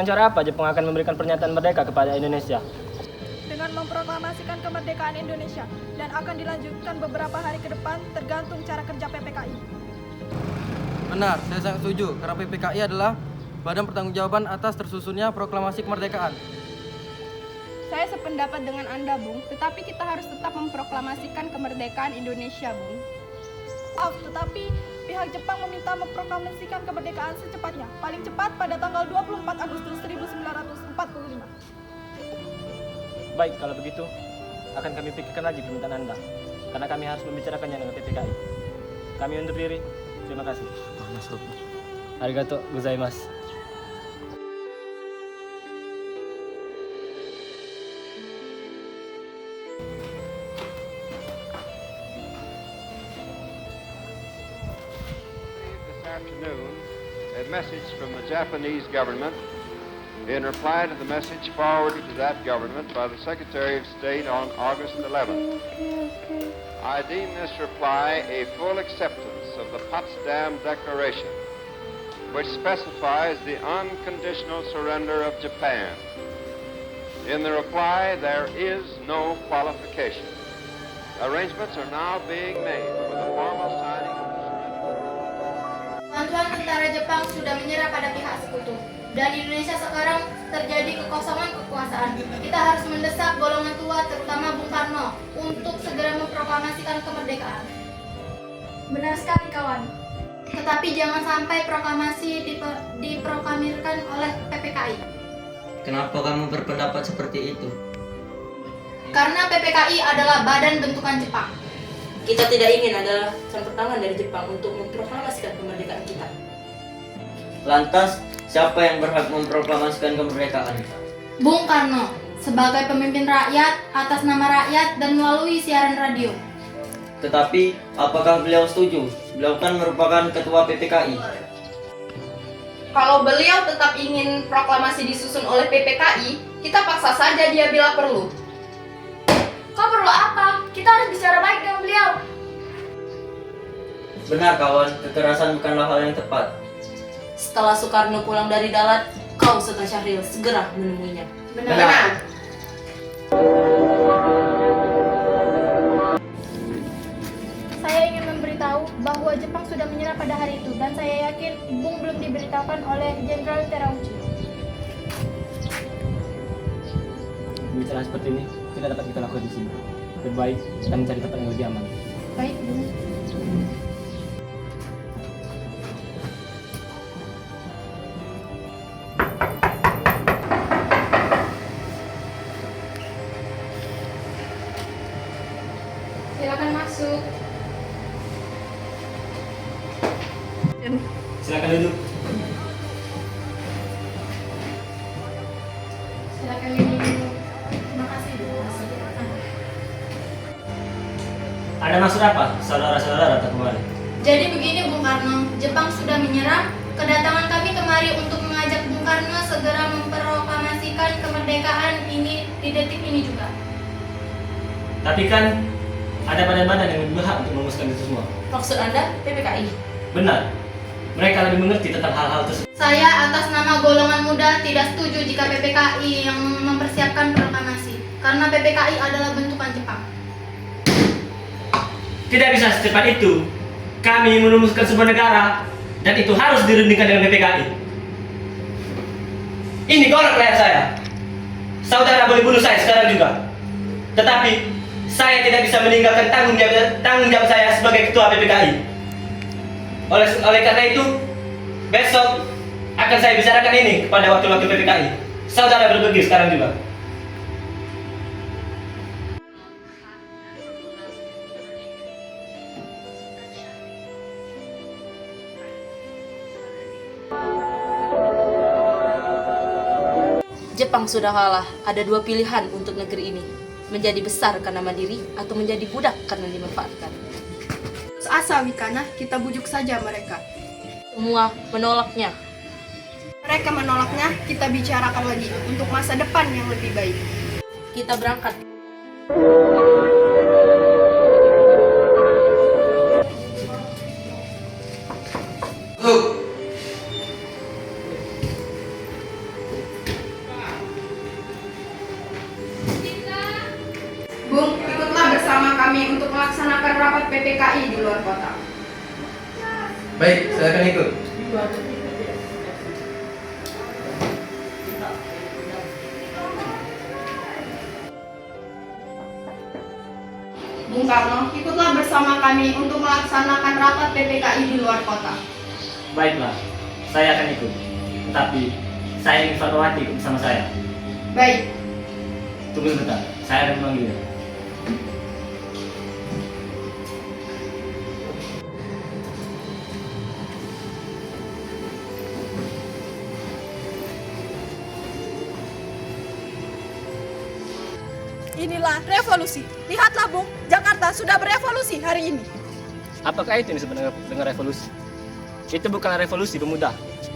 cara apa Jepang akan memberikan pernyataan merdeka kepada Indonesia? Dengan memproklamasikan kemerdekaan Indonesia dan akan dilanjutkan beberapa hari ke depan tergantung cara kerja PPKI. Benar, saya sangat setuju karena PPKI adalah badan pertanggungjawaban atas tersusunnya proklamasi kemerdekaan. Saya sependapat dengan Anda, Bung, tetapi kita harus tetap memproklamasikan kemerdekaan Indonesia, Bung. Maaf, tetapi pihak Jepang meminta memproklamasikan kemerdekaan secepatnya, paling cepat pada tanggal 24 Agustus 1945. Baik, kalau begitu akan kami pikirkan lagi permintaan Anda, karena kami harus membicarakannya dengan PPKI. Kami undur diri. Terima kasih. Arigato gozaimasu. This afternoon, a message from the Japanese government in reply to the message forwarded to that government by the Secretary of State on August 11th. I deem this reply a full acceptance of the Potsdam Declaration, which specifies the unconditional surrender of Japan. In the reply, there is no qualification. Arrangements are now being made for the formal signing of the surrender. Bantuan tentara Jepang sudah menyerah pada pihak sekutu. Dan di Indonesia sekarang terjadi kekosongan kekuasaan. Kita harus mendesak golongan tua, terutama Bung Karno, untuk segera memproklamasikan kemerdekaan. Benar sekali, kawan. Tetapi jangan sampai proklamasi diproklamirkan oleh PPKI. Kenapa kamu berpendapat seperti itu? Karena PPKI adalah badan bentukan Jepang. Kita tidak ingin ada campur tangan dari Jepang untuk memproklamasikan kemerdekaan kita. Lantas, siapa yang berhak memproklamasikan kemerdekaan? Bung Karno, sebagai pemimpin rakyat, atas nama rakyat dan melalui siaran radio. Tetapi, apakah beliau setuju? Beliau kan merupakan ketua PPKI. Kalau beliau tetap ingin proklamasi disusun oleh PPKI, kita paksa saja dia bila perlu. Kau perlu apa? Kita harus bicara baik dengan beliau. Benar kawan, kekerasan bukanlah hal yang tepat. Setelah Soekarno pulang dari Dalat, kau serta Syahril segera menemuinya. Benar. Saya ingin memberitahu bahwa Jepang sudah menyerah pada hari itu dan saya yakin Bung belum diberitahukan oleh Jenderal Terauchi. Bicara seperti ini tidak dapat kita lakukan di sini. Lebih baik kita mencari tempat yang lebih aman. Baik, Bung. Silakan masuk. Silakan duduk. Silakan minum. Terima kasih, Bu. Ada maksud apa, saudara-saudara datang kemari? Jadi begini, Bung Karno, Jepang sudah menyerah. Kedatangan kami kemari untuk mengajak Bung Karno segera memproklamasikan kemerdekaan ini di detik ini juga. Tapi kan ada badan-badan yang lebih berhak untuk merumuskan itu semua. Maksud Anda PPKI? Benar, mereka lebih mengerti tentang hal-hal tersebut. Saya atas nama golongan muda tidak setuju jika PPKI yang mempersiapkan proklamasi, karena PPKI adalah bentukan Jepang. Tidak bisa secepat itu. Kami merumuskan sebuah negara dan itu harus dirundingkan dengan PPKI. Ini golok leher saya. Saudara boleh bunuh saya sekarang juga. Tetapi saya tidak bisa meninggalkan tanggung jawab saya sebagai ketua PPKI. Oleh karena itu, besok akan saya bicarakan ini kepada wakil-wakil PPKI. Saudara pergi sekarang juga. Jepang sudah kalah. Ada dua pilihan untuk negeri ini. Menjadi besar karena mandiri atau menjadi budak karena dimanfaatkan. Asa Wikana, kita bujuk saja mereka. Semua menolaknya. Mereka menolaknya, kita bicarakan lagi untuk masa depan yang lebih baik. Kita berangkat. melaksanakan rapat PPKI di luar kota. Baik, saya akan ikut. Bung Karno, ikutlah bersama kami untuk melaksanakan rapat PPKI di luar kota. Baiklah, saya akan ikut. Tetapi saya ingin Fatmawati ikut bersama saya. Baik, Tunggu sebentar, saya akan memanggilnya. Inilah revolusi. Lihatlah Bung, Jakarta sudah berevolusi hari ini. Apakah itu yang disebut dengan revolusi? Itu bukanlah revolusi pemuda.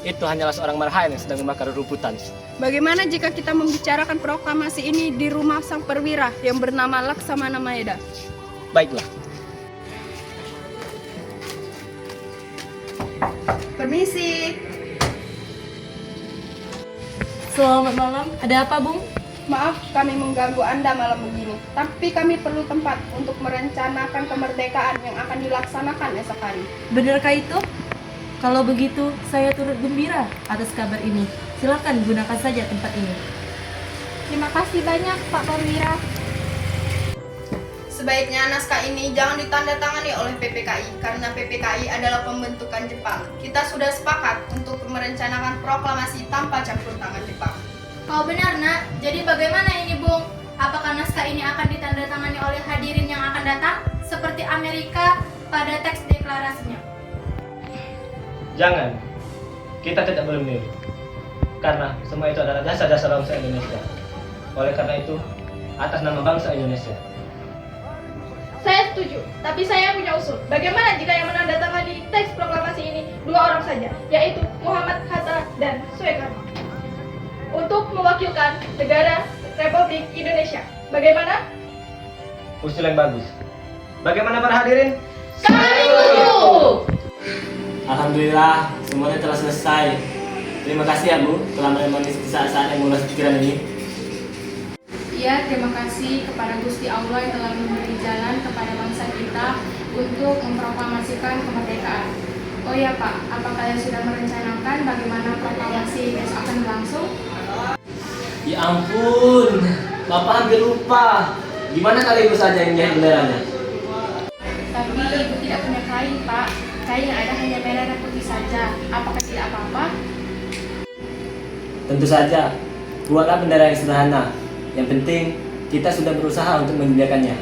Itu hanyalah seorang marhaen yang sedang membakar rerumputan. bagaimana jika kita membicarakan proklamasi ini di rumah sang perwira yang bernama Laksamana Maeda? Baiklah. Permisi. Selamat malam. Ada apa, Bung? Maaf kami mengganggu Anda malam begini, tapi kami perlu tempat untuk merencanakan kemerdekaan yang akan dilaksanakan esok hari. Benarkah itu? Kalau begitu, saya turut gembira atas kabar ini. Silakan gunakan saja tempat ini. Terima kasih banyak, Pak Perwira. Sebaiknya naskah ini jangan ditandatangani oleh PPKI karena PPKI adalah pembentukan Jepang. Kita sudah sepakat untuk merencanakan proklamasi tanpa campur tangan Jepang. Kau benar, Nak. Jadi bagaimana ini, Bung? Apakah naskah ini akan ditandatangani oleh hadirin yang akan datang seperti Amerika pada teks deklarasinya? Jangan. Kita tidak boleh meniru. Karena semua itu adalah jasa-jasa bangsa Indonesia. Oleh karena itu, atas nama bangsa Indonesia. Saya setuju, tapi saya punya usul. Bagaimana jika yang menandatangani teks proklamasi ini dua orang saja, yaitu Muhammad Hatta dan Soekarno, untuk mewakilkan negara Republik Indonesia. Bagaimana? Usul yang bagus. Bagaimana para hadirin? Kami setuju. Alhamdulillah, semuanya telah selesai. Terima kasih ya Bu, telah menemani saat-saat yang mengulas pikiran ini. Ya, terima kasih kepada Gusti Allah yang telah memberi jalan kepada bangsa kita untuk memproklamasikan kemerdekaan. Oh ya Pak, apa kalian sudah merencanakan bagaimana proklamasi besok akan berlangsung? Ya ampun, Bapak hampir lupa. Gimana kali Ibu saja yang jahit benderanya? Tapi Ibu tidak punya kain, Pak. Kain yang ada hanya merah dan putih saja. Apakah tidak apa-apa? Tentu saja, buatlah bendera yang sederhana. Yang penting, kita sudah berusaha untuk menyediakannya.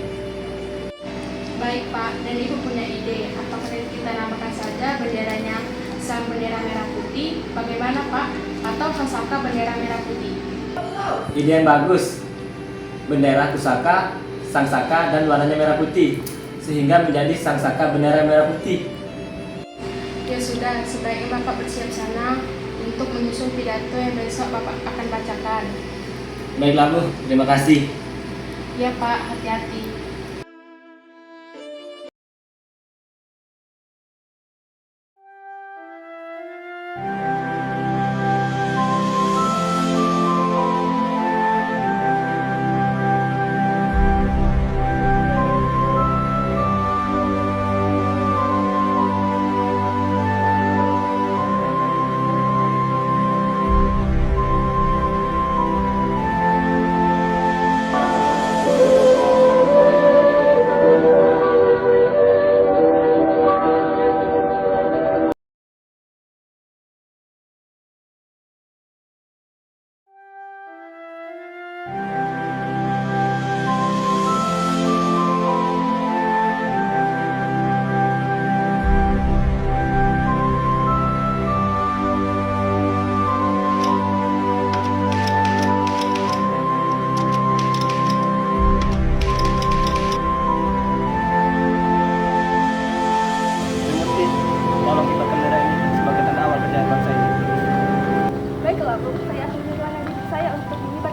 Baik Pak, dan Ibu punya ide. Apakah kita namakan saja benderanya sang bendera merah putih? Bagaimana Pak? Atau sang saka bendera merah putih? Ide yang bagus. Bendera pusaka, sang saka, dan warnanya merah putih. Sehingga menjadi sang saka bendera merah putih. Ya sudah, sebaiknya Bapak bersiap sana untuk menyusun pidato yang besok Bapak akan bacakan. Baiklah Bu, terima kasih. Ya Pak, hati-hati. Tolong kibarkan bendera ini sebagai tanda awal kejayaan bangsa ini. Baiklah, Bu. Saya akan menyerahkan diri saya untuk mengibarkan